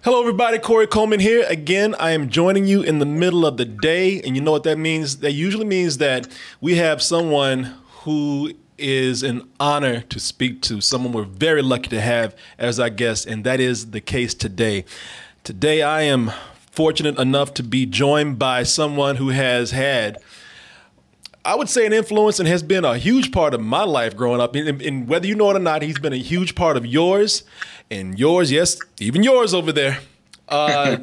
Hello, everybody. Corey Coleman here. Again, I am joining you in the middle of the day. And you know what that means? That usually means that we have someone who is an honor to speak to, someone we're very lucky to have as our guest. And that is the case today. Today, I am fortunate enough to be joined by someone who has had, I would say, an influence and has been a huge part of my life growing up. And whether you know it or not, he's been a huge part of yours. And yours, yes, even yours over there. I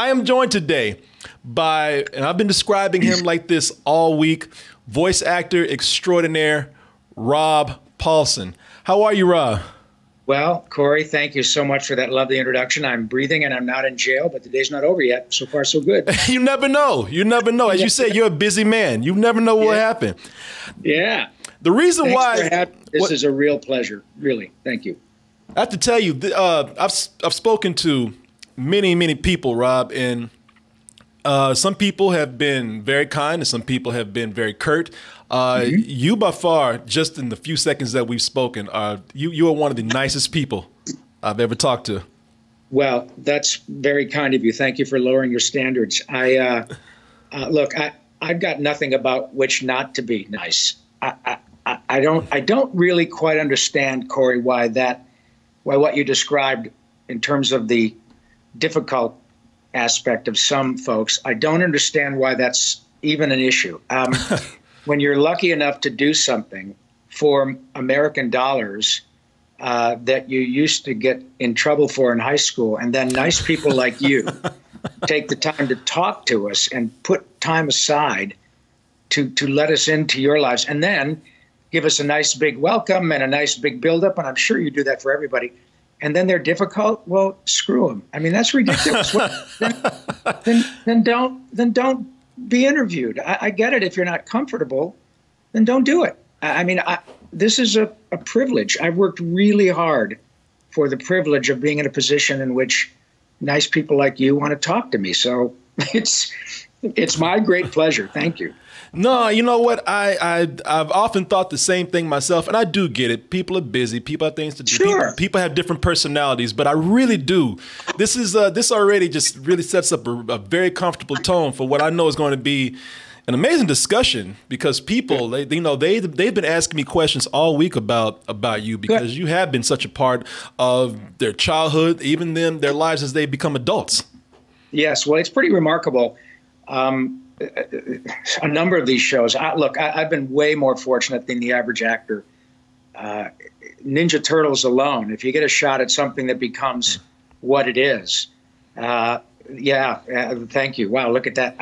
am joined today by, and I've been describing him like this all week, voice actor extraordinaire, Rob Paulsen. How are you, Rob? Well, Corey, thank you so much for that lovely introduction. I'm breathing and I'm not in jail, but the day's not over yet. So far, so good. You never know. You never know. As you said, you're a busy man. You never know what happened. Yeah. The reason this is a real pleasure. Really. Thank you. I have to tell you, I've spoken to many people, Rob, and some people have been very kind and some people have been very curt. You, by far, just in the few seconds that we've spoken, you are one of the nicest people I've ever talked to. Well, that's very kind of you. Thank you for lowering your standards. Look, I've got nothing about which not to be nice. I don't really quite understand, Corey, why what you described in terms of the difficult aspect of some folks, I don't understand why that's even an issue. When you're lucky enough to do something for American dollars that you used to get in trouble for in high school, and then nice people like you take the time to talk to us and put time aside to let us into your lives, and then give us a nice big welcome and a nice big buildup, and I'm sure you do that for everybody. And then they're difficult. Well, screw them. I mean, that's ridiculous. Then don't be interviewed. I get it. If you're not comfortable, then don't do it. I mean, this is a privilege. I've worked really hard for the privilege of being in a position in which nice people like you want to talk to me. So it's my great pleasure. Thank you. No, you know what? I've often thought the same thing myself, and I do get it. People are busy. People have things to do. Sure. People have different personalities, but I really do. This already just really sets up a very comfortable tone for what I know is going to be an amazing discussion, because people, they've been asking me questions all week about you, because you have been such a part of their childhood, even their lives as they become adults. Yes, well, it's pretty remarkable. A number of these shows. I've been way more fortunate than the average actor. Ninja Turtles alone, if you get a shot at something that becomes what it is, thank you. Wow, look at that.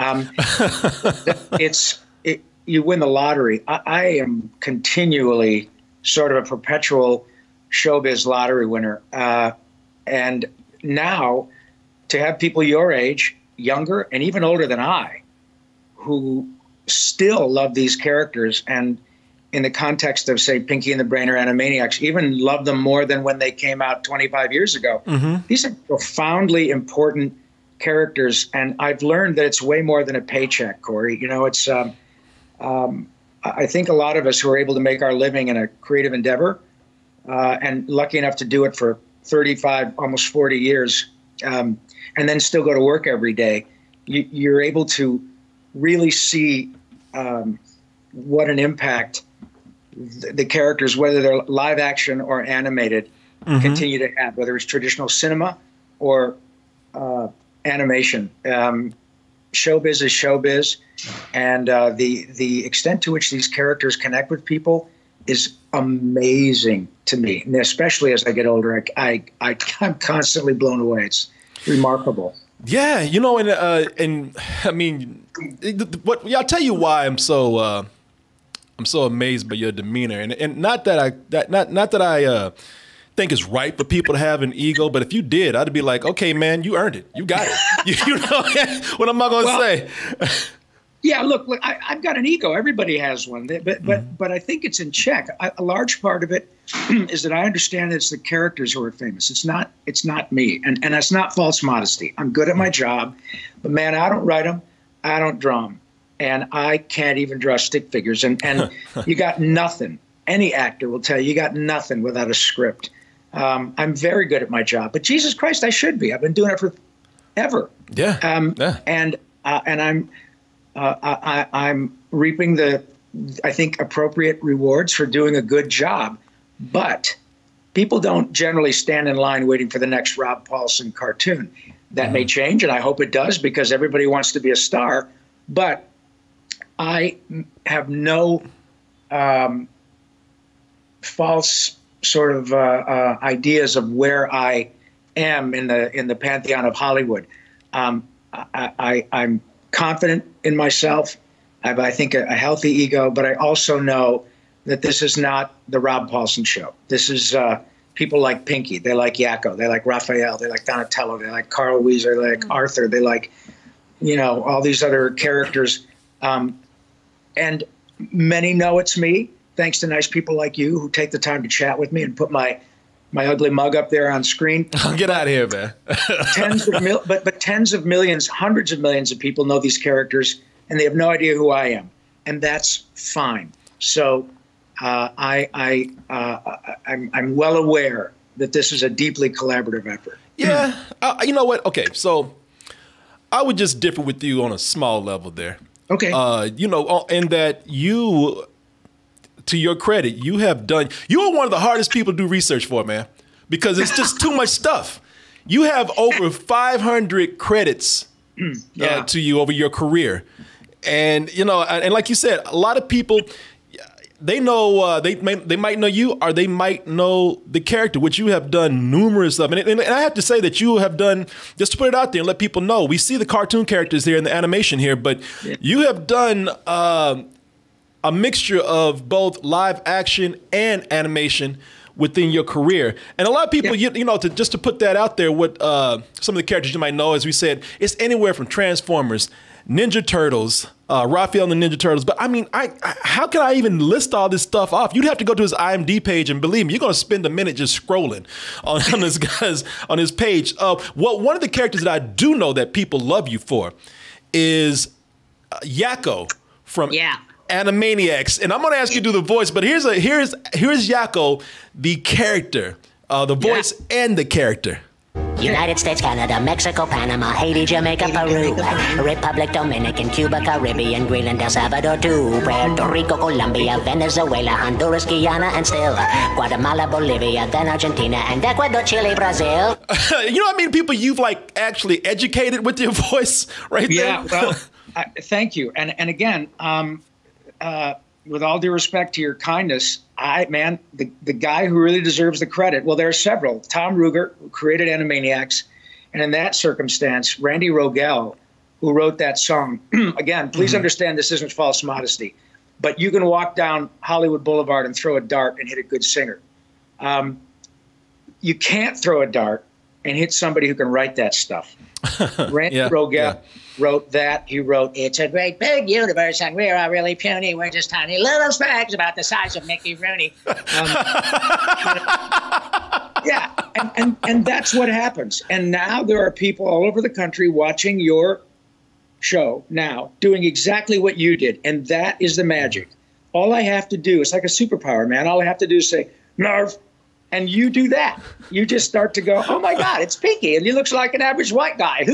You win the lottery. I am continually sort of a perpetual showbiz lottery winner. And now to have people your age, younger, and even older than I, who still love these characters, and in the context of, say, Pinky and the Brain or Animaniacs, even love them more than when they came out 25 years ago. Mm-hmm. These are profoundly important characters, and I've learned that it's way more than a paycheck, Corey. You know, it's I think a lot of us who are able to make our living in a creative endeavor, and lucky enough to do it for 35, almost 40 years, and then still go to work every day, you're able to really see what an impact the characters, whether they're live action or animated, continue to have, whether it's traditional cinema or animation. Showbiz is showbiz, and the extent to which these characters connect with people is amazing to me, and especially as I get older. I'm constantly blown away. It's remarkable. Yeah, you know, and I mean, I'll tell you why I'm so amazed by your demeanor, and not that I think it's right for people to have an ego, but if you did, I'd be like, okay, man, you earned it, you got it. You know what am I going to say? Yeah, look, I've got an ego. Everybody has one, but I think it's in check. A large part of it is that I understand that it's the characters who are famous. It's not me, and that's not false modesty. I'm good at my job, but man, I don't write them, I don't draw them, and I can't even draw stick figures. And you got nothing. Any actor will tell you, you got nothing without a script. I'm very good at my job, but Jesus Christ, I should be. I've been doing it forever. Yeah. And I'm reaping the, I think, appropriate rewards for doing a good job. But people don't generally stand in line waiting for the next Rob Paulsen cartoon. That may change, and I hope it does, because everybody wants to be a star. But I have no false sort of ideas of where I am in the pantheon of Hollywood. I'm confident in myself. I have, I think, a healthy ego, but I also know that this is not the Rob Paulsen show. This is people like Pinky. They like Yakko. They like Raphael. They like Donatello. They like Carl Weezer. They like Arthur. They like, all these other characters. And many know it's me, thanks to nice people like you who take the time to chat with me and put my ugly mug up there on screen. Get out of here, man. But tens of millions, hundreds of millions of people know these characters, and they have no idea who I am, and that's fine. So I'm well aware that this is a deeply collaborative effort. Yeah, you know what? Okay, so I would just differ with you on a small level there. Okay. In that you, to your credit, you are one of the hardest people to do research for, man, because it's just too much stuff. You have over 500 credits to you over your career. And, and like you said, a lot of people, they know, they might know you, or they might know the character, which you have done numerous of. And I have to say that you have done, just to put it out there and let people know, we see the cartoon characters here and the animation here, but you have done a mixture of both live action and animation within your career. And a lot of people, just to put that out there, what some of the characters you might know, as we said, it's anywhere from Transformers, Ninja Turtles, Raphael and the Ninja Turtles. But I mean, how can I even list all this stuff off? You'd have to go to his IMDb page, and believe me, you're going to spend a minute just scrolling on his page. One of the characters that I do know that people love you for is Yakko from Animaniacs. And I'm going to ask you to do the voice, but here's Yakko, the character, the voice and the character. United States, Canada, Mexico, Panama, Haiti, Jamaica, Peru, Republic, Dominican, Cuba, Caribbean, Greenland, El Salvador, too, Puerto Rico, Colombia, Venezuela, Honduras, Guyana, and still Guatemala, Bolivia, then Argentina, and Ecuador, Chile, Brazil. I mean, people you've actually educated with your voice right there? Yeah, well, thank you. And again, with all due respect to your kindness, the guy who really deserves the credit, well, there are several. Tom Ruger, who created Animaniacs, and in that circumstance, Randy Rogel, who wrote that song. Again, please understand this isn't false modesty, but you can walk down Hollywood Boulevard and throw a dart and hit a good singer. You can't throw a dart and hit somebody who can write that stuff. Randy Rogel wrote that. He wrote, "It's a great big universe and we're all really puny. We're just tiny little specks about the size of Mickey Rooney." And that's what happens. And now there are people all over the country watching your show now, doing exactly what you did. And that is the magic. All I have to do, it's like a superpower, man. All I have to do is say, "Nerve." And you do that. You just start to go, "Oh, my God, it's Pinky, and he looks like an average white guy."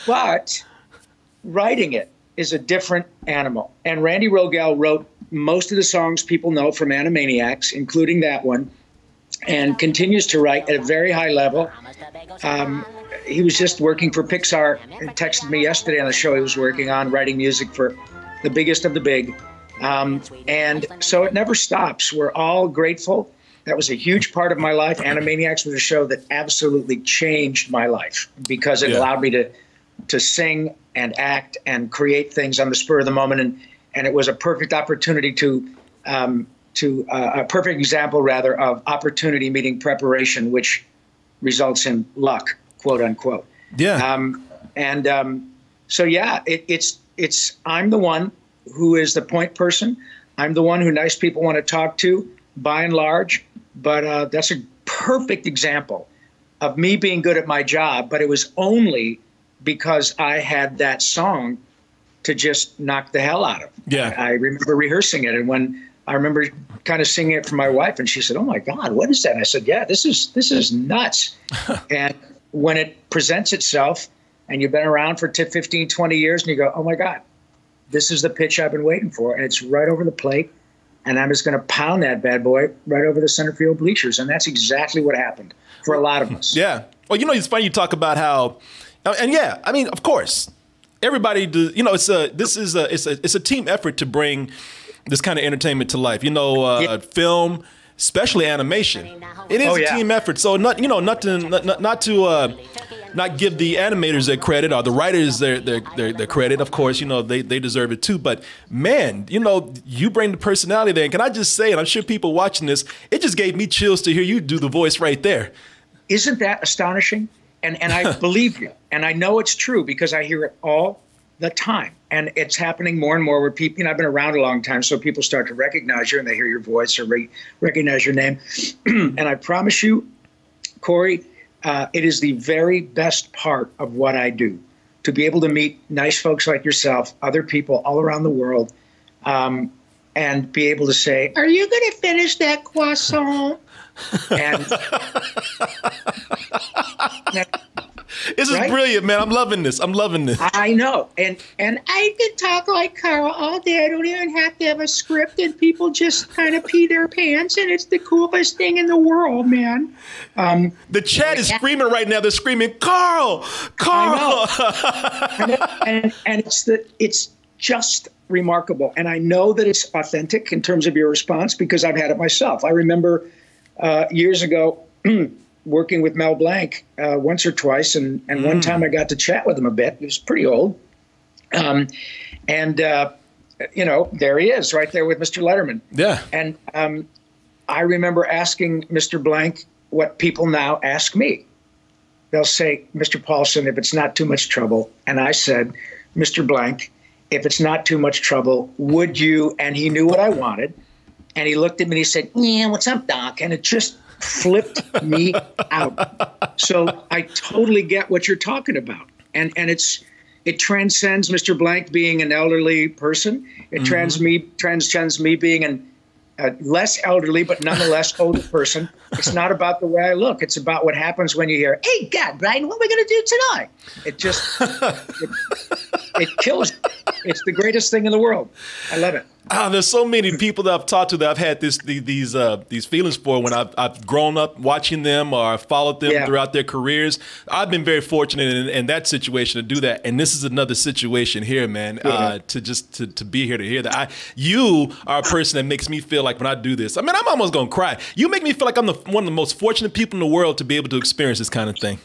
But writing it is a different animal. And Randy Rogel wrote most of the songs people know from Animaniacs, including that one, and continues to write at a very high level. He was just working for Pixar and texted me yesterday on the show he was working on, writing music for the biggest of the big. And so it never stops. We're all grateful. That was a huge part of my life. Animaniacs was a show that absolutely changed my life because it allowed me to sing and act and create things on the spur of the moment. And it was a perfect opportunity a perfect example, rather, of opportunity meeting preparation, which results in luck, quote unquote. It's I'm the one who is the point person. I'm the one who nice people want to talk to, by and large. But that's a perfect example of me being good at my job. But it was only because I had that song to just knock the hell out of. I remember rehearsing it. And when I remember kind of singing it for my wife, and she said, "Oh my God, what is that?" And I said, "Yeah, this is nuts." And when it presents itself, and you've been around for 15, 20 years, and you go, "Oh my God, this is the pitch I've been waiting for," and it's right over the plate, and I'm just going to pound that bad boy right over the center field bleachers, and that's exactly what happened for a lot of us. Yeah. Well, it's funny you talk about how, and yeah, I mean, of course, everybody do. It's a team effort to bring this kind of entertainment to life. Film, especially animation. It is a team effort. So not give the animators their credit or the writers their credit. Of course, they deserve it too. But man, you bring the personality there. And can I just say, and I'm sure people watching this, it just gave me chills to hear you do the voice right there. Isn't that astonishing? And I believe you. And I know it's true because I hear it all the time. And it's happening more and more where people, I've been around a long time, so people start to recognize you and they hear your voice or recognize your name. And I promise you, Corey, it is the very best part of what I do, to be able to meet nice folks like yourself, other people all around the world, and be able to say, "Are you going to finish that croissant?" And this is brilliant, man. I'm loving this. I know. And I can talk like Carl all day. I don't even have to have a script, and people just kind of pee their pants, and it's the coolest thing in the world, man. The chat is screaming right now. They're screaming, Carl! And it's just remarkable. And I know that it's authentic in terms of your response because I've had it myself. I remember years ago working with Mel Blanc once or twice, and one time I got to chat with him a bit. He was pretty old. There he is right there with Mr. Letterman. Yeah. And I remember asking Mr. Blanc what people now ask me. They'll say, "Mr. Paulsen, if it's not too much trouble." And I said, "Mr. Blanc, if it's not too much trouble, would you?" And he knew what I wanted. And he looked at me and he said, "Yeah, what's up, Doc?" And it just flipped me out. So I totally get what you're talking about. And it transcends Mr. Blanc being an elderly person. It transcends me being a less elderly, but nonetheless older person. It's not about the way I look. It's about what happens when you hear, "Hey, God, Brian, what are we going to do tonight?" It just, it kills me. It's the greatest thing in the world. I love it. There's so many people that I've talked to that I've had these feelings for when I've grown up watching them or I've followed them throughout their careers. I've been very fortunate in that situation to do that, and this is another situation here, man. To be here to hear that. You are a person that makes me feel like when I do this, I mean, I'm almost gonna cry. You make me feel like I'm one of the most fortunate people in the world to be able to experience this kind of thing.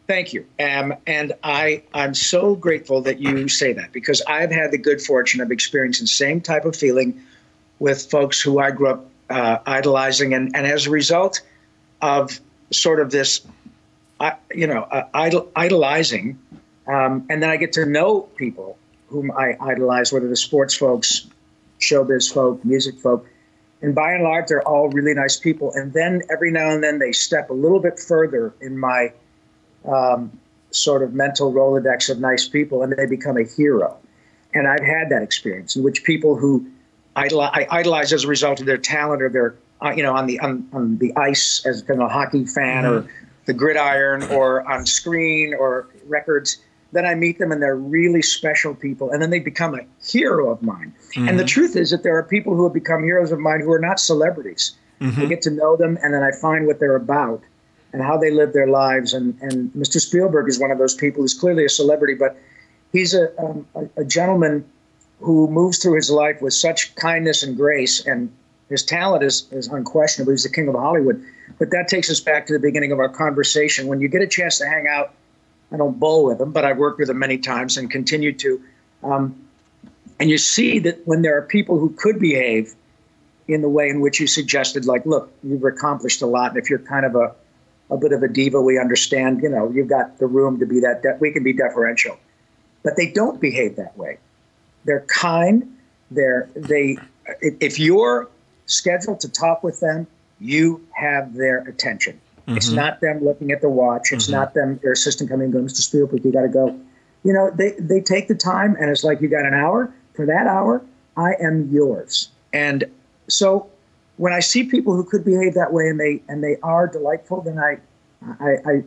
Thank you. And I'm so grateful that you say that, because I've had the good fortune of experiencing the same type of feeling with folks who I grew up idolizing. And as a result of sort of this, idolizing, and then I get to know people whom I idolize, whether the sports folks, showbiz folk, music folk. And by and large, they're all really nice people. And then every now and then they step a little bit further in my sort of mental Rolodex of nice people, and they become a hero. And I've had that experience in which people who I idolize as a result of their talent or their, on the ice as kind of a hockey fan, or the gridiron, or on screen or records. Then I meet them and they're really special people, and then they become a hero of mine. And the truth is that there are people who have become heroes of mine who are not celebrities. I get to know them, and then I find what they're about and how they live their lives. And Mr. Spielberg is one of those people who's clearly a celebrity, but he's a gentleman who moves through his life with such kindness and grace, and his talent is unquestionable. He's the king of Hollywood. But that takes us back to the beginning of our conversation. When you get a chance to hang out, I don't bowl with him, but I've worked with him many times and continue to. And you see that when there are people who could behave in the way in which you suggested, like, look, you've accomplished a lot, and if you're kind of a bit of a diva, we understand, you've got the room to be that, we can be deferential. But they don't behave that way. They're kind. If you're scheduled to talk with them, you have their attention. It's not them looking at the watch. It's not them, their assistant coming and going, "Mr. Spielberg, you got to go." They take the time, and it's like, you got an hour. For that hour, I am yours. And So when I see people who could behave that way and they are delightful, then I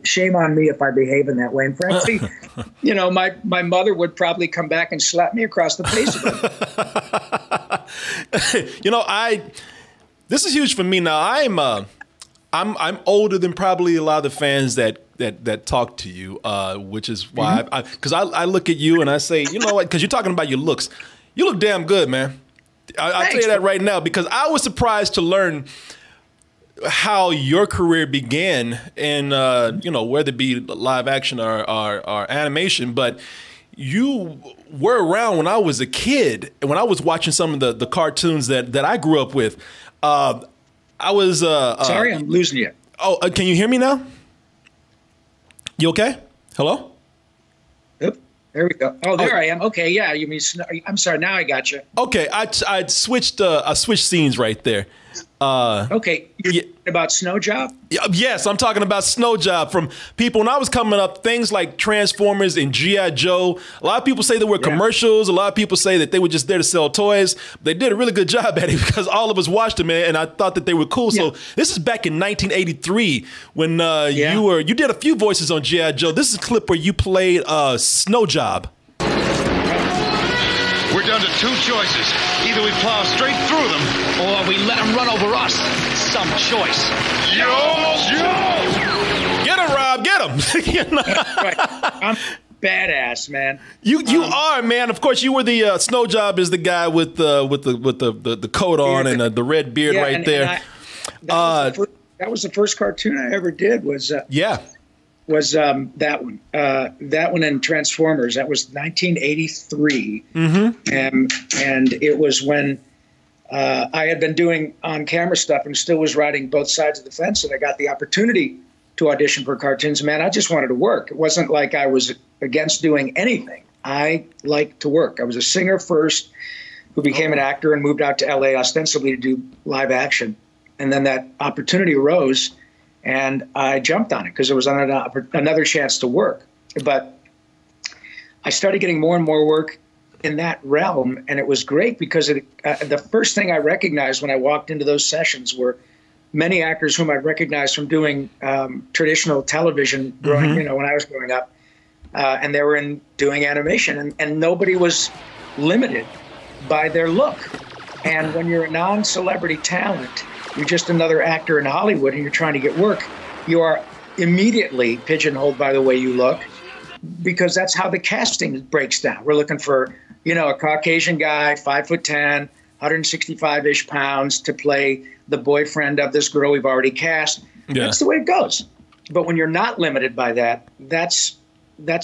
shame on me if I behave in that way. And frankly, you know, my mother would probably come back and slap me across the face with it. You know, this is huge for me now. I'm older than probably a lot of the fans that talk to you, which is why because I look at you and I say, you know what? Because you're talking about your looks, you look damn good, man. I'll tell you that right now, because I was surprised to learn how your career began in, you know, whether it be live action or animation, but you were around when I was a kid and when I was watching some of the cartoons that I grew up with. I was sorry, I'm losing you. Oh, can you hear me now? You okay? Hello? Yep. There we go. Oh, there I am. Okay, yeah. You mean? I'm sorry. Now I got you. Okay, I switched scenes right there. Okay, you're about Snow Job? Yes, I'm talking about Snow Job from people. When I was coming up, things like Transformers and G.I. Joe, a lot of people say they were commercials. A lot of people say that they were just there to sell toys. They did a really good job at it because all of us watched them, and I thought that they were cool. So this is back in 1983 when you did a few voices on G.I. Joe. This is a clip where you played Snow Job. We're down to two choices. Either we plow straight through them, or we let them run over us. Some choice. Joe! Get him, Rob. Get him. You know? Right. I'm badass, man. You are, man. Of course, you were the Snow Job is the guy with the coat on and the red beard right there. That was the first cartoon I ever did. Was that one. That one and Transformers. That was 1983. And it was when I had been doing on-camera stuff and still was riding both sides of the fence, and I got the opportunity to audition for cartoons. Man, I just wanted to work. It wasn't like I was against doing anything. I liked to work. I was a singer first who became an actor and moved out to L.A. ostensibly to do live action. And then that opportunity arose, and I jumped on it because it was another chance to work. But I started getting more and more work in that realm, and it was great because the first thing I recognized when I walked into those sessions were many actors whom I recognized from doing traditional television growing, you know, when I was growing up, and they were doing animation, and nobody was limited by their look. And when you're a non-celebrity talent, you're just another actor in Hollywood and you're trying to get work, you are immediately pigeonholed by the way you look, because that's how the casting breaks down. We're looking for, you know, a Caucasian guy, 5'10", 165-ish pounds to play the boyfriend of this girl we've already cast. Yeah. That's the way it goes. But when you're not limited by that, that's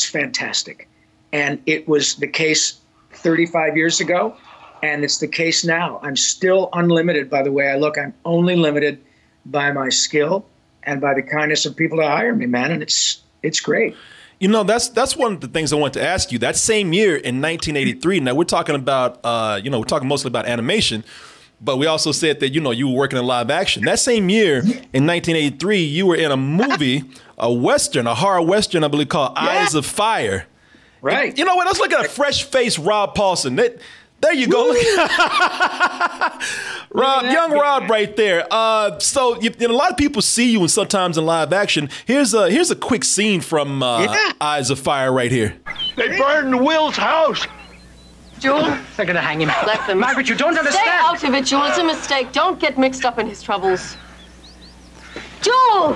fantastic. And it was the case 35 years ago. And it's the case now. I'm still unlimited by the way I look. I'm only limited by my skill and by the kindness of people that hire me, man. And it's great. You know, that's one of the things I want to ask you. That same year in 1983, now we're talking about, we're talking mostly about animation, but we also said that, you know, you were working in live action. That same year in 1983, you were in a movie, a Western, a horror Western, I believe, called Eyes of Fire. Right. You know what? Let's look at a fresh-faced Rob Paulsen. There you go. Rob, young Rob right there. So a lot of people see you sometimes in live action. Here's a quick scene from Eyes of Fire right here. They burned Will's house. Jewel, they're gonna hang him. Let them. Margaret, you don't understand. Stay out of it, Jewel. It's a mistake. Don't get mixed up in his troubles. Jewel!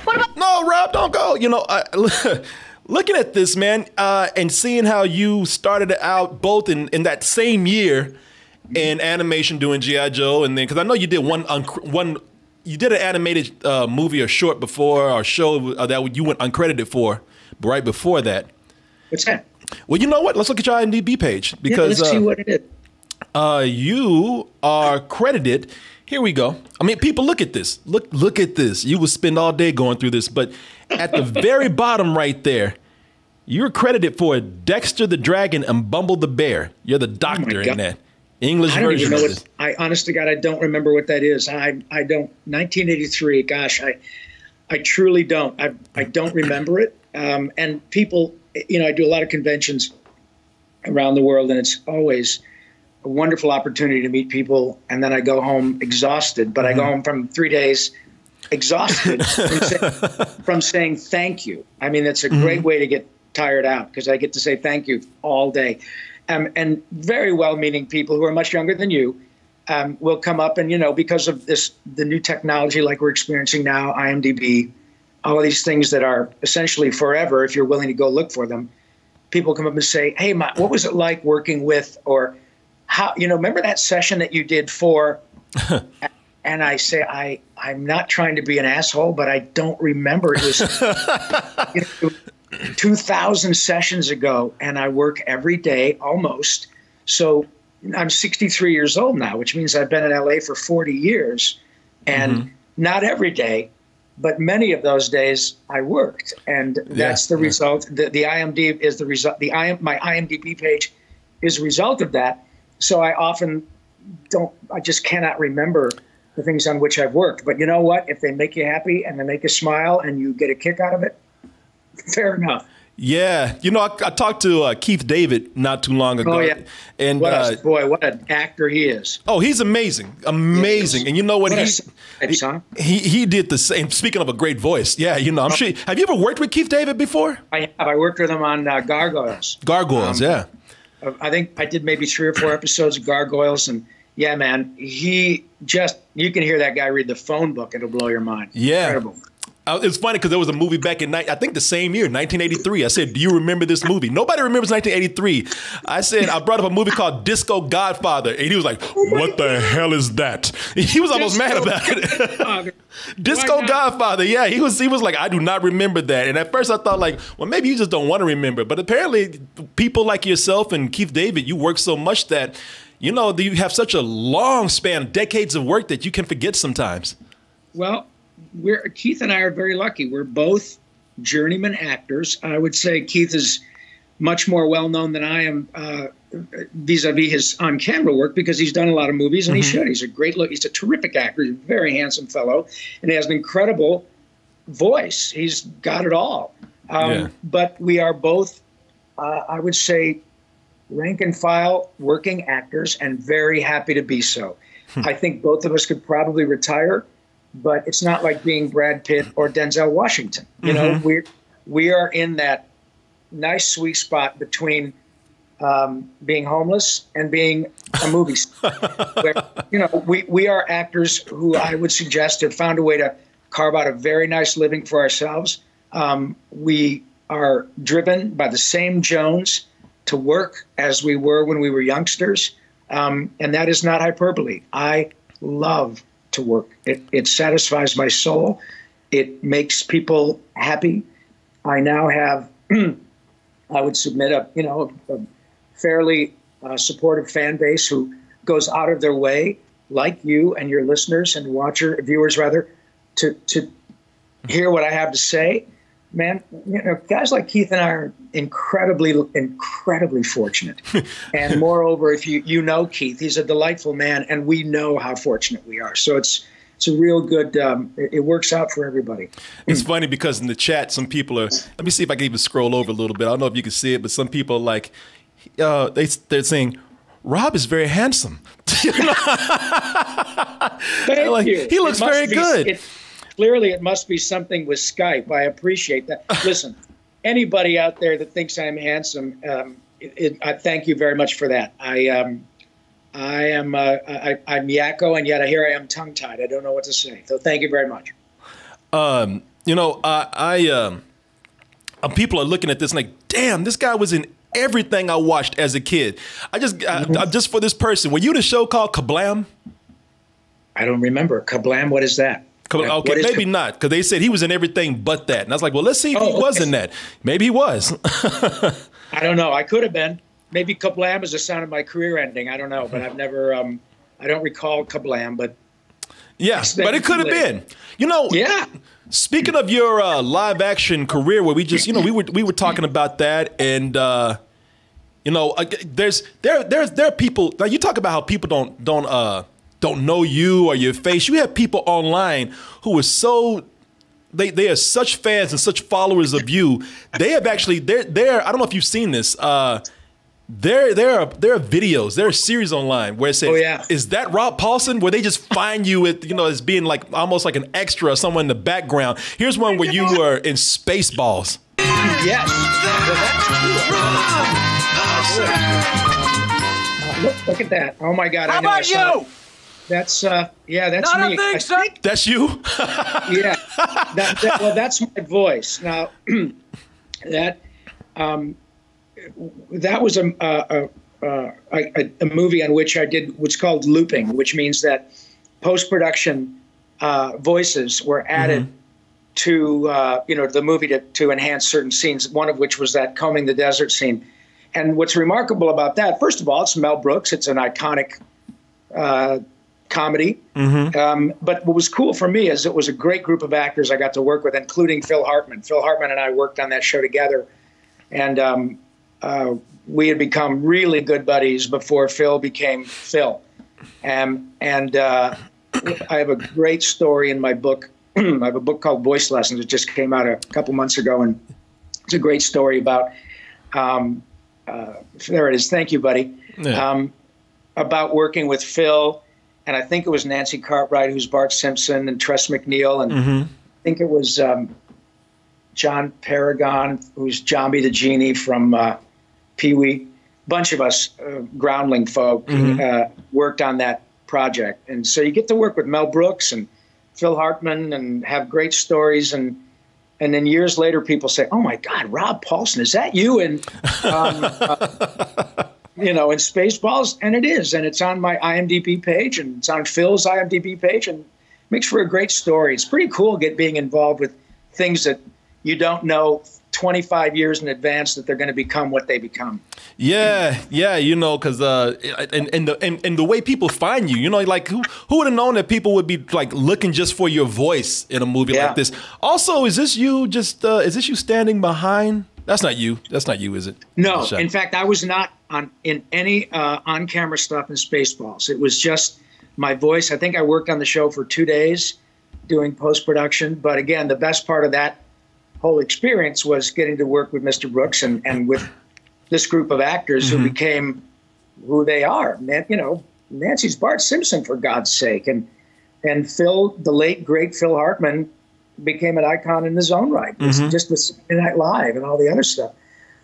What about... No, Rob, don't go. You know, looking at this, man, and seeing how you started out both in that same year in animation doing G.I. Joe, and then because I know you did you did an animated movie or short before or show that you went uncredited for, right before that. What's that? Well, you know what? Let's look at your IMDb page because let's see what it is. You are credited. Here we go. I mean, people, look at this. Look at this. You would spend all day going through this, but at the very bottom right there, you're credited for Dexter the Dragon and Bumble the Bear. You're the doctor in that English version of this. Honest to God, I don't remember what that is. I don't. 1983. Gosh, I truly don't. I don't remember it. And people, you know, I do a lot of conventions around the world, and it's always a wonderful opportunity to meet people, and then I go home exhausted. But I go home from 3 days exhausted from saying thank you. I mean, it's a great way to get tired out, because I get to say thank you all day. And very well-meaning people who are much younger than you will come up and, because of the new technology like we're experiencing now, IMDb, all of these things that are essentially forever if you're willing to go look for them, people come up and say, hey, what was it like working with, or how, remember that session that you did for, and I say, I'm not trying to be an asshole, but I don't remember. It was 2,000 sessions ago, and I work every day almost. So I'm 63 years old now, which means I've been in LA for 40 years, and not every day, but many of those days I worked, and that's the result. The IMDb is the result. My IMDb page is a result of that. So I often I just cannot remember the things on which I've worked. But you know what? If they make you happy and they make you smile and you get a kick out of it, fair enough. Yeah. I talked to Keith David not too long ago. Oh, yeah. And what an actor he is. Oh, he's amazing. Amazing. And you know what? He did the same. Speaking of a great voice. Yeah, I'm sure. Have you ever worked with Keith David before? I have. I worked with him on Gargoyles. Gargoyles, yeah. I think I did maybe 3 or 4 episodes of Gargoyles. And yeah, man, you can hear that guy read the phone book. It'll blow your mind. Yeah. Incredible. It's funny because there was a movie back in, I think the same year, 1983. I said, do you remember this movie? Nobody remembers 1983. I brought up a movie called Disco Godfather. And he was like, what the hell is that? He was almost mad about it. Disco Godfather. Yeah, he was like, I do not remember that. And at first I thought like, well, maybe you just don't want to remember. But apparently people like yourself and Keith David, you work so much that, you have such a long span, decades of work that you can forget sometimes. Well, Keith and I are very lucky. We're both journeyman actors. I would say Keith is much more well-known than I am vis-a-vis his on-camera work, because he's done a lot of movies, and he should. He's he's a terrific actor. He's a very handsome fellow, and he has an incredible voice. He's got it all. But we are both, I would say, rank and file working actors, and very happy to be so. I think both of us could probably retire, but it's not like being Brad Pitt or Denzel Washington. We are in that nice sweet spot between being homeless and being a movie star. Where, we are actors who I would suggest have found a way to carve out a very nice living for ourselves. We are driven by the same Jones to work as we were when we were youngsters, and that is not hyperbole. I love to work. It satisfies my soul. It makes people happy. I now have, I would submit a fairly supportive fan base who goes out of their way, like you and your listeners and viewers rather, to hear what I have to say. Man, guys like Keith and I are incredibly fortunate. And moreover, if you know Keith, he's a delightful man, and we know how fortunate we are. So it's a real good, it works out for everybody. It's funny because in the chat, some people are, let me see if I can even scroll over a little bit. I don't know if you can see it, but some people are like, they're saying, Rob is very handsome. Thank you. He looks very good. Clearly, it must be something with Skype. I appreciate that. Listen, anybody out there that thinks I'm handsome, I thank you very much for that. I'm yakko, and yet here I am tongue-tied. I don't know what to say. So thank you very much. People are looking at this and like, damn, this guy was in everything I watched as a kid. Just for this person, were you in a show called Kablam? I don't remember. Kablam, what is that? Okay, maybe not, because they said he was in everything but that. And I was like, well, let's see if he was in that. Maybe he was. I don't know. I could have been. Maybe Kablam is the sound of my career ending. I don't know, but I've never, I don't recall Kablam, but. Yeah, but it could have been. Yeah. Speaking of your live action career, where we just, we were talking about that, and there are people. Now you talk about how people don't know you or your face. You have people online who are they are such fans and such followers of you. They have actually, they're I don't know if you've seen this. There are videos, there are series online where it says, Oh, yeah. "Is that Rob Paulsen?" Where they just find you with, as being like almost like an extra, someone in the background. Here's one where you were in Spaceballs. Yes. Look at that. Oh my God. How about you? That's that's Not me. a thing, sir. That's you? Yeah. Well, that's my voice. Now, that was a movie on which I did what's called looping, which means that post-production voices were added to the movie to enhance certain scenes. One of which was that combing the desert scene. And what's remarkable about that, first of all, it's Mel Brooks. It's an iconic comedy. But what was cool for me is it was a great group of actors I got to work with, including Phil Hartman. Phil Hartman and I worked on that show together. And we had become really good buddies before Phil became Phil. And I have a great story in my book. I have a book called Voice Lessons. It just came out a couple months ago. And it's a great story about, there it is. Thank you, buddy. Yeah. About working with Phil. And I think it was Nancy Cartwright, who's Bart Simpson, and Tress MacNeille. And I think it was John Paragon, who's Jambi the Genie from Pee-wee. Bunch of us groundling folk worked on that project. And so you get to work with Mel Brooks and Phil Hartman and have great stories. And then years later, people say, "Oh, my God, Rob Paulsen, is that you?" And in Spaceballs, and it is, and it's on my IMDb page, and it's on Phil's IMDb page, and makes for a great story. It's pretty cool being involved with things that you don't know 25 years in advance that they're going to become what they become. Yeah, because and the way people find you, like who would have known that people would be like looking just for your voice in a movie like this? Also, is this you standing behind? That's not you. That's not you, is it? No. In fact, I was not in any on-camera stuff in Spaceballs. It was just my voice. I think I worked on the show for 2 days doing post-production. But again, the best part of that whole experience was getting to work with Mr. Brooks and with this group of actors who became who they are. Nancy's Bart Simpson, for God's sake. And Phil, the late, great Phil Hartman, became an icon in his own right. Just with Saturday Night Live and all the other stuff.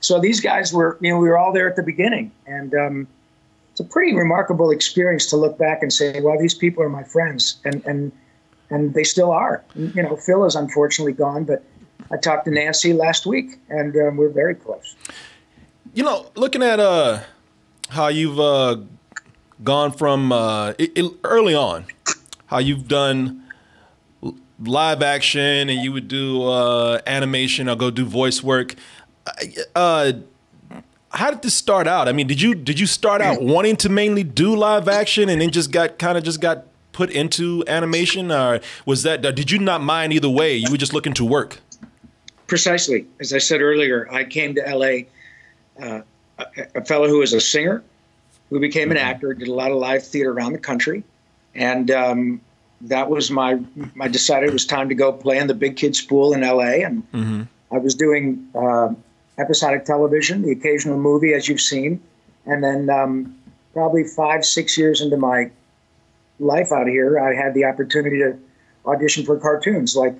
So these guys were, we were all there at the beginning. And it's a pretty remarkable experience to look back and say, well, these people are my friends. And they still are. Phil is unfortunately gone, but I talked to Nancy last week, and we're very close. Looking at how you've gone from early on, how you've done live action and you would do animation or go do voice work. How did this start out? I mean, did you start out wanting to mainly do live action and then just got put into animation, or was that, did you not mind either way? You were just looking to work? Precisely. As I said earlier, I came to L.A. A fellow who was a singer, who became an actor, did a lot of live theater around the country, and that was I decided it was time to go play in the big kid spool in L.A. And I was doing episodic television, the occasional movie, as you've seen, and then probably 5-6 years into my life out here, I had the opportunity to audition for cartoons like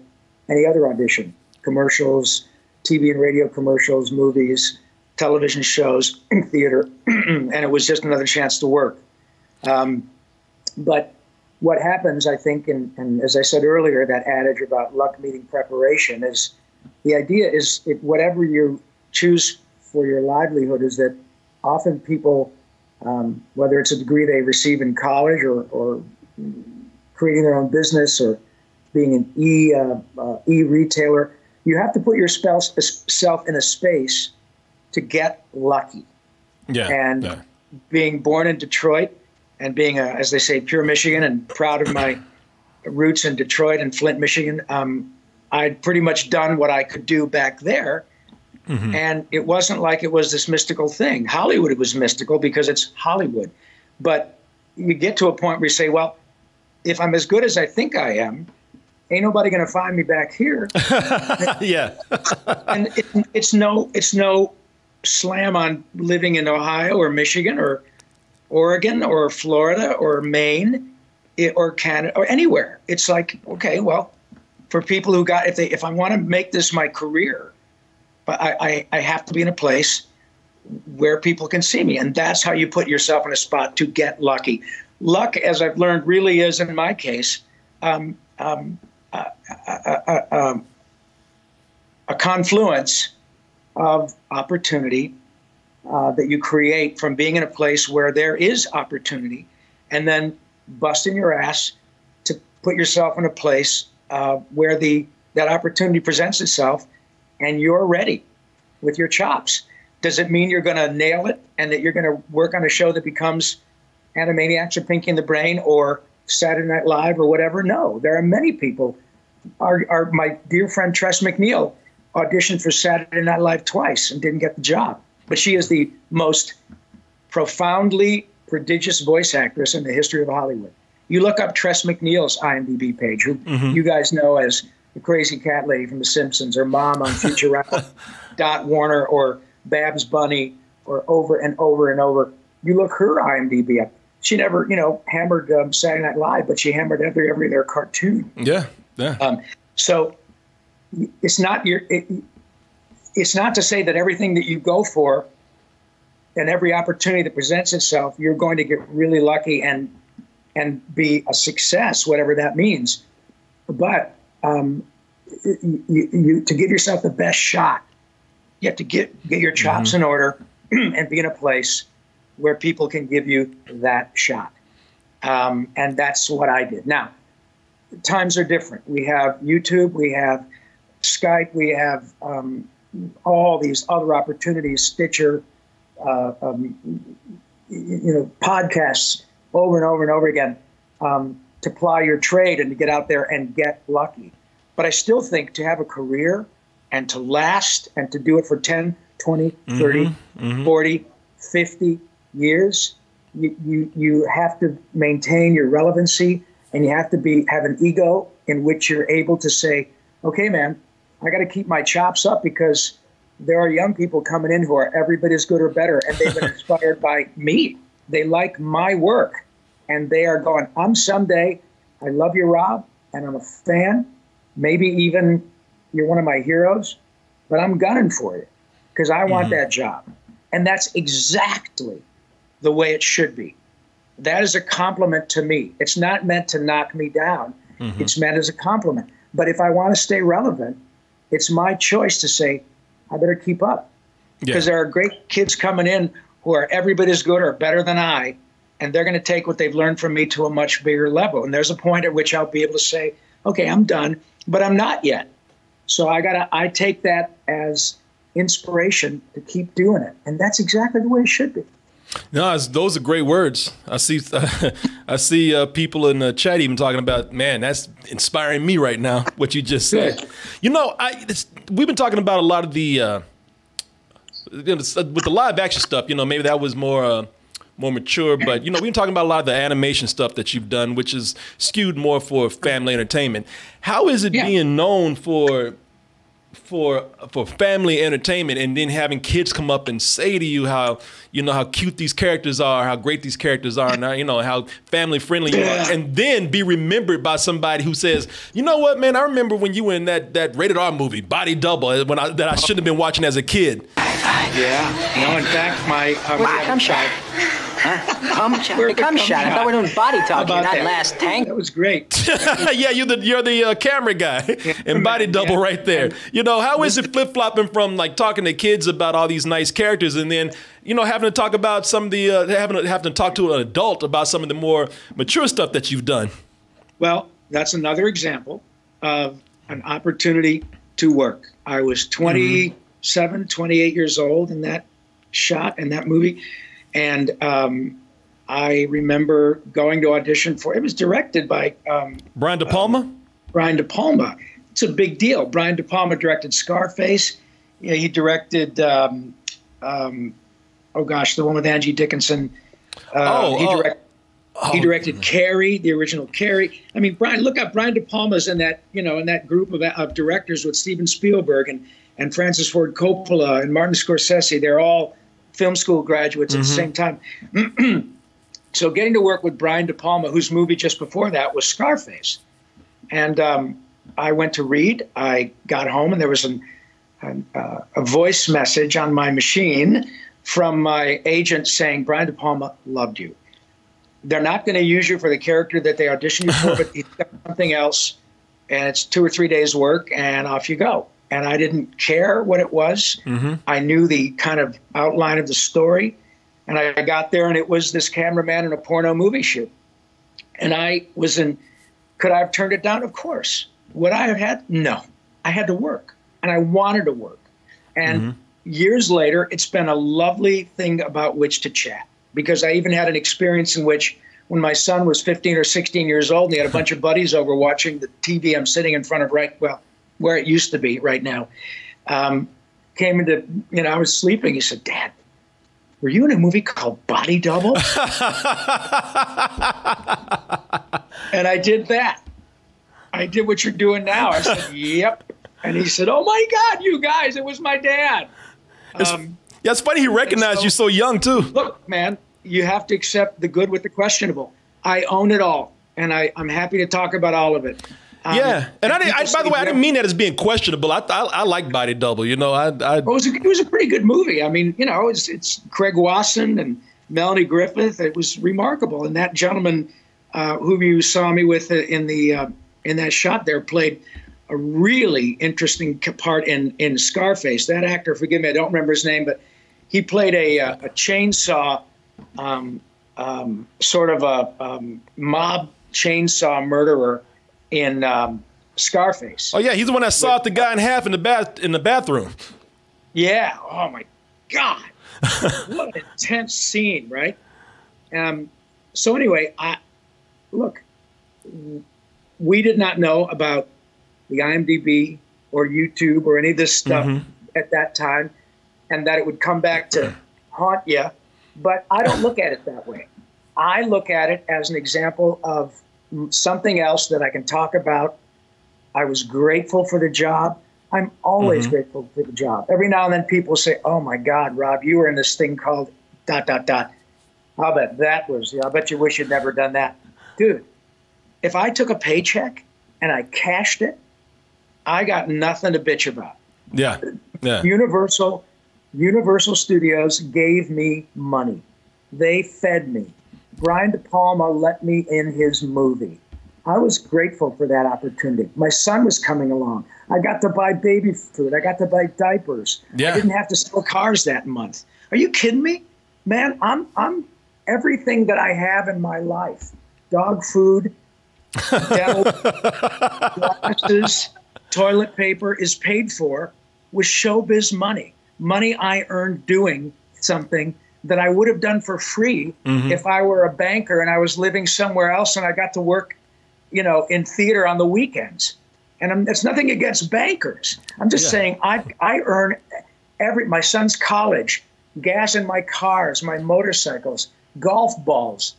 any other audition. Commercials, TV and radio commercials, movies, television shows, theater, and it was just another chance to work. But what happens, I think, and as I said earlier, that adage about luck meeting preparation, is the idea is whatever you choose for your livelihood is that often people, whether it's a degree they receive in college or creating their own business or being an e-retailer, you have to put yourself in a space to get lucky. Being born in Detroit and being, as they say, pure Michigan, and proud of my roots in Detroit and Flint, Michigan, I'd pretty much done what I could do back there. And it wasn't like it was this mystical thing. Hollywood was mystical because it's Hollywood. But you get to a point where you say, well, if I'm as good as I think I am, ain't nobody going to find me back here. Yeah. And it's no slam on living in Ohio or Michigan or Oregon or Florida or Maine or Canada or anywhere. It's like, okay, well, for people who got, if I want to make this my career, but I have to be in a place where people can see me. And that's how you put yourself in a spot to get lucky. Luck, as I've learned, really is, in my case, a confluence of opportunity that you create from being in a place where there is opportunity, and then busting your ass to put yourself in a place where that opportunity presents itself, and you're ready with your chops. Does it mean you're going to nail it and that you're going to work on a show that becomes Animaniacs or Pinky and the Brain or Saturday Night Live or whatever? No, there are many people. My dear friend Tress MacNeille auditioned for Saturday Night Live twice and didn't get the job. But she is the most profoundly prodigious voice actress in the history of Hollywood. You look up Tress MacNeille's IMDb page, who you guys know as the crazy cat lady from The Simpsons, or Mom on Futurama, Dot Warner, or Babs Bunny, or over and over and over. You look her IMDb up. She never, hammered Saturday Night Live, but she hammered every other cartoon. Yeah. So it's not it's not to say that everything that you go for and every opportunity that presents itself, you're going to get really lucky and be a success, whatever that means. But to give yourself the best shot, you have to get your chops in order and be in a place where people can give you that shot. And that's what I did. Now, times are different. We have YouTube, we have Skype, we have all these other opportunities, Stitcher, podcasts over and over and over again to ply your trade and to get out there and get lucky. But I still think to have a career and to last and to do it for 10, 20, 30, 40, 50 years, you have to maintain your relevancy, and you have to have an ego in which you're able to say, okay, man, I got to keep my chops up because there are young people coming in who are every bit as good or better, and they've been inspired by me. They like my work, and they are going, someday, I love you, Rob, and I'm a fan. Maybe even you're one of my heroes, but I'm gunning for you because I want that job. And that's exactly the way it should be. That is a compliment to me. It's not meant to knock me down. It's meant as a compliment. But if I want to stay relevant, it's my choice to say, I better keep up. Because there are great kids coming in who are every bit as good or better than I, and they're going to take what they've learned from me to a much bigger level. And there's a point at which I'll be able to say, okay, I'm done, but I'm not yet. So I take that as inspiration to keep doing it. And that's exactly the way it should be. No, those are great words. I see people in the chat even talking about, man, that's inspiring me right now, what you just said. We've been talking about a lot of the, with the live action stuff, maybe that was more mature, but, we've been talking about a lot of the animation stuff that you've done, which is skewed more for family entertainment. How is it being known for family entertainment, and then having kids come up and say to you how cute these characters are, how great these characters are, and how family friendly you are, and then be remembered by somebody who says, you know what, man, I remember when you were in that rated R movie, Body Double, that I shouldn't have been watching as a kid. Yeah. No, in fact, Come shot. Come shot. I thought we were doing body talk here, not last tank. That was great. Yeah, you're the camera guy and Body Double right there. How is it flip-flopping from like talking to kids about all these nice characters, and then having to talk about some of the having to talk to an adult about some of the more mature stuff that you've done? Well, that's another example of an opportunity to work. I was 27, 28 years old in that shot, in that movie. And I remember going to audition for, it was directed by Brian De Palma? Brian De Palma. It's a big deal. Brian De Palma directed Scarface. He directed, the one with Angie Dickinson. He directed He directed Carrie, the original Carrie. I mean, look up Brian De Palma's in that, in that group of directors with Steven Spielberg and Francis Ford Coppola and Martin Scorsese. They're all film school graduates at the same time. So getting to work with Brian De Palma, whose movie just before that was Scarface. And I went to read. I got home, and there was a voice message on my machine from my agent saying, Brian De Palma loved you. They're not going to use you for the character that they auditioned you for, but he's got something else, and it's 2 or 3 days' work, and off you go. And I didn't care what it was. I knew the kind of outline of the story, and I got there, and it was this cameraman in a porno movie shoot. And I was in, could I have turned it down? Of course. Would I have had? No. I had to work, and I wanted to work. And years later, it's been a lovely thing about which to chat. Because I even had an experience in which when my son was 15 or 16 years old and he had a bunch of buddies over watching the TV I'm sitting in front of where it used to be right now, came into, I was sleeping. He said, Dad, were you in a movie called Body Double? And I did that. I did what you're doing now. I said, yep. And he said, oh my God, you guys, it was my dad. Yeah, it's funny he recognized you so young, too. Look, man, you have to accept the good with the questionable. I own it all, and I'm happy to talk about all of it. Yeah, and by the way, I didn't mean that as being questionable. I like Body Double. It was a pretty good movie. I mean, it's Craig Wasson and Melanie Griffith. It was remarkable, and that gentleman who you saw me with in that shot there played a really interesting part in Scarface. That actor, forgive me, I don't remember his name, but he played a chainsaw, sort of a mob chainsaw murderer in Scarface. Oh yeah, he's the one that sawed the guy in half in the bathroom. Yeah. Oh my God, what an intense scene, right? So anyway, look, we did not know about the IMDb or YouTube or any of this stuff at that time, and that it would come back to haunt you. But I don't look at it that way. I look at it as an example of something else that I can talk about. I was grateful for the job. I'm always grateful for the job. Every now and then people say, oh my God, Rob, you were in this thing called ... I'll bet that was, I bet you wish you'd never done that. Dude, if I took a paycheck and I cashed it, I got nothing to bitch about. Yeah. Universal Studios gave me money. They fed me. Brian De Palma let me in his movie. I was grateful for that opportunity. My son was coming along. I got to buy baby food. I got to buy diapers. Yeah. I didn't have to sell cars that month. Are you kidding me? Man, I'm everything that I have in my life. Dog food, dental, glasses, toilet paper is paid for with showbiz money. Money I earned doing something that I would have done for free if I were a banker and I was living somewhere else and I got to work, in theater on the weekends. And it's nothing against bankers. I'm just saying I earn my son's college, gas in my cars, my motorcycles, golf balls,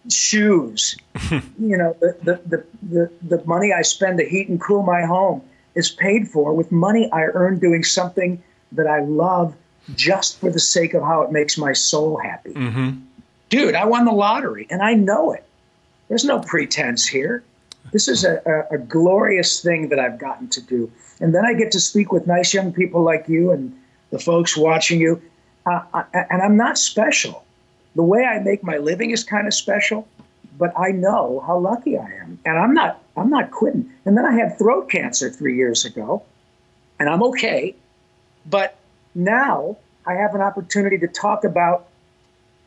shoes. The money I spend to heat and cool my home is paid for with money I earn doing something that I love just for the sake of how it makes my soul happy. Dude, I won the lottery, and I know it. There's no pretense here. This is a glorious thing that I've gotten to do. And then I get to speak with nice young people like you and the folks watching you. And I'm not special. The way I make my living is kind of special, but I know how lucky I am. And I'm not quitting. And then I had throat cancer 3 years ago, and I'm okay. But now I have an opportunity to talk about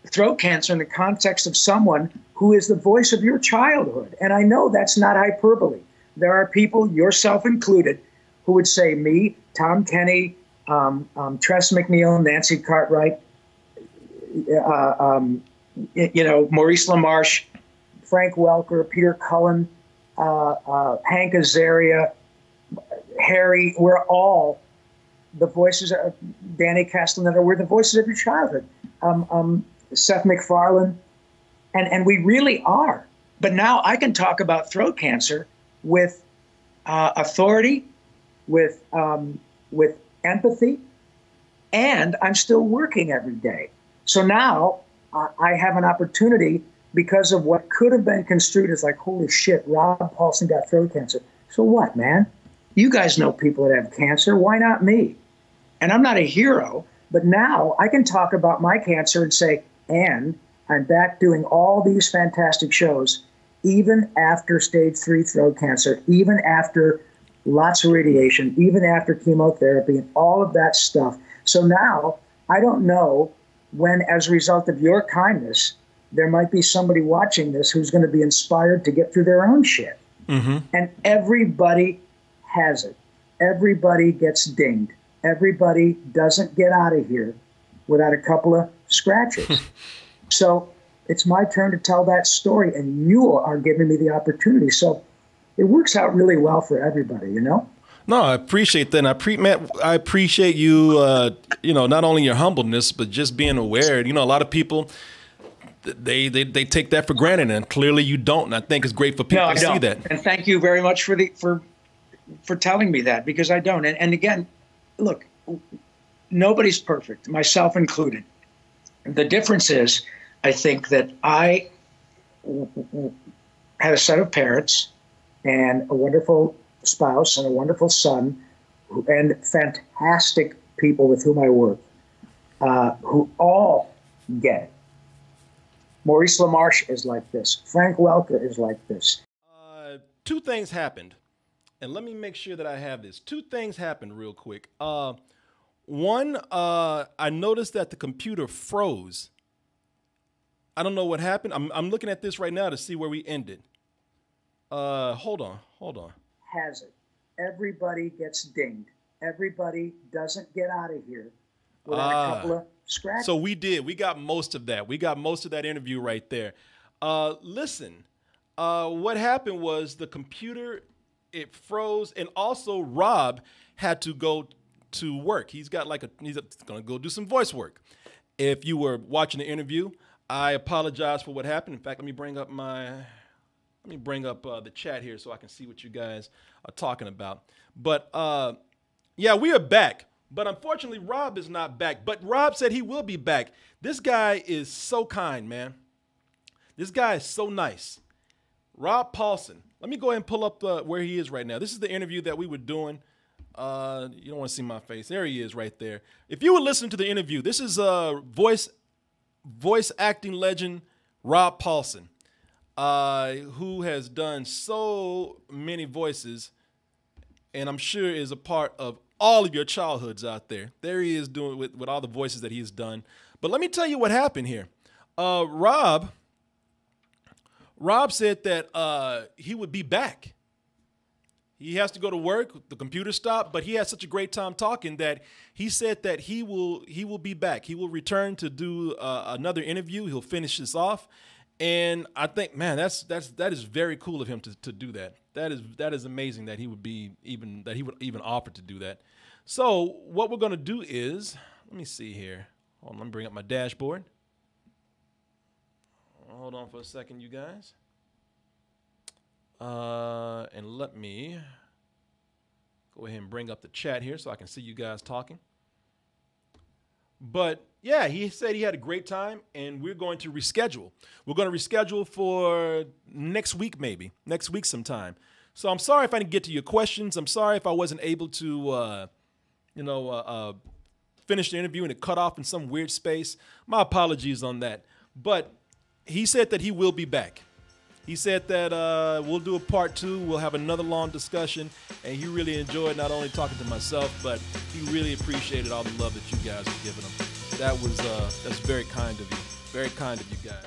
throat cancer in the context of someone who is the voice of your childhood. And I know that's not hyperbole. There are people, yourself included, who would say me, Tom Kenny, Tress MacNeille, Nancy Cartwright, Maurice LaMarche, Frank Welker, Peter Cullen, Hank Azaria, Harry, we're all the voices of Danny Castellaneta. We're the voices of your childhood. Seth MacFarlane. And we really are. But now I can talk about throat cancer with authority, with empathy, and I'm still working every day. So now I have an opportunity because of what could have been construed as like, holy shit, Rob Paulsen got throat cancer. So what, man? You guys know people that have cancer. Why not me? And I'm not a hero, but now I can talk about my cancer and say, and I'm back doing all these fantastic shows, even after stage 3 throat cancer, even after lots of radiation, even after chemotherapy and all of that stuff. So now I don't know when, as a result of your kindness, there might be somebody watching this who's going to be inspired to get through their own shit. Mm-hmm. And everybody has it. Everybody gets dinged. Everybody doesn't get out of here without a couple of scratches. So it's my turn to tell that story, and you are giving me the opportunity. So it works out really well for everybody, you know? No, I appreciate that. And I appreciate you, not only your humbleness, but just being aware. You know, a lot of people, they take that for granted, and clearly you don't. And I think it's great for people to see that. And thank you very much for telling me that, because I don't. And again, look, nobody's perfect, myself included. The difference is, I think that I had a set of parents and a wonderful spouse and a wonderful son and fantastic people with whom I work, who all get it. Maurice LaMarche is like this. Frank Welker is like this. Two things happened, and let me make sure that I have this. Two things happened real quick. One, I noticed that the computer froze. I don't know what happened. I'm looking at this right now to see where we ended. Hold on. Has it. Everybody gets dinged. Everybody doesn't get out of here without a couple of scratches. So we did. We got most of that. We got most of that interview right there. Listen, what happened was the computer, it froze, and also Rob had to go to work. He's going to go do some voice work. If you were watching the interview, I apologize for what happened. In fact, let me bring up the chat here so I can see what you guys are talking about. But yeah, we are back. But unfortunately, Rob is not back. But Rob said he will be back. This guy is so kind, man. This guy is so nice. Rob Paulsen. Let me go ahead and pull up where he is right now. This is the interview that we were doing. You don't want to see my face. There he is right there. If you were listening to the interview, this is voice acting legend Rob Paulsen, who has done so many voices, and I'm sure is a part of all of your childhoods out there. There he is doing with all the voices that he's done. But let me tell you what happened here. Rob said that he would be back. He has to go to work. The computer stopped, but he had such a great time talking that he said that he will be back. He will return to do another interview. He'll finish this off. And I think, man, that is very cool of him to do that. That is amazing that he would even offer to do that. So what we're going to do is, let me see here. Hold on, let me bring up my dashboard. Hold on for a second, you guys. And let me go ahead and bring up the chat here so I can see you guys talking. But yeah, he said he had a great time, and we're going to reschedule. We're going to reschedule for next week, maybe next week sometime. So I'm sorry if I didn't get to your questions. I'm sorry if I wasn't able to, finish the interview and it cut off in some weird space. My apologies on that. But he said that he will be back. He said that we'll do a part 2. We'll have another long discussion, and he really enjoyed not only talking to myself, but he really appreciated all the love that you guys were giving him. That's very kind of you. Very kind of you guys.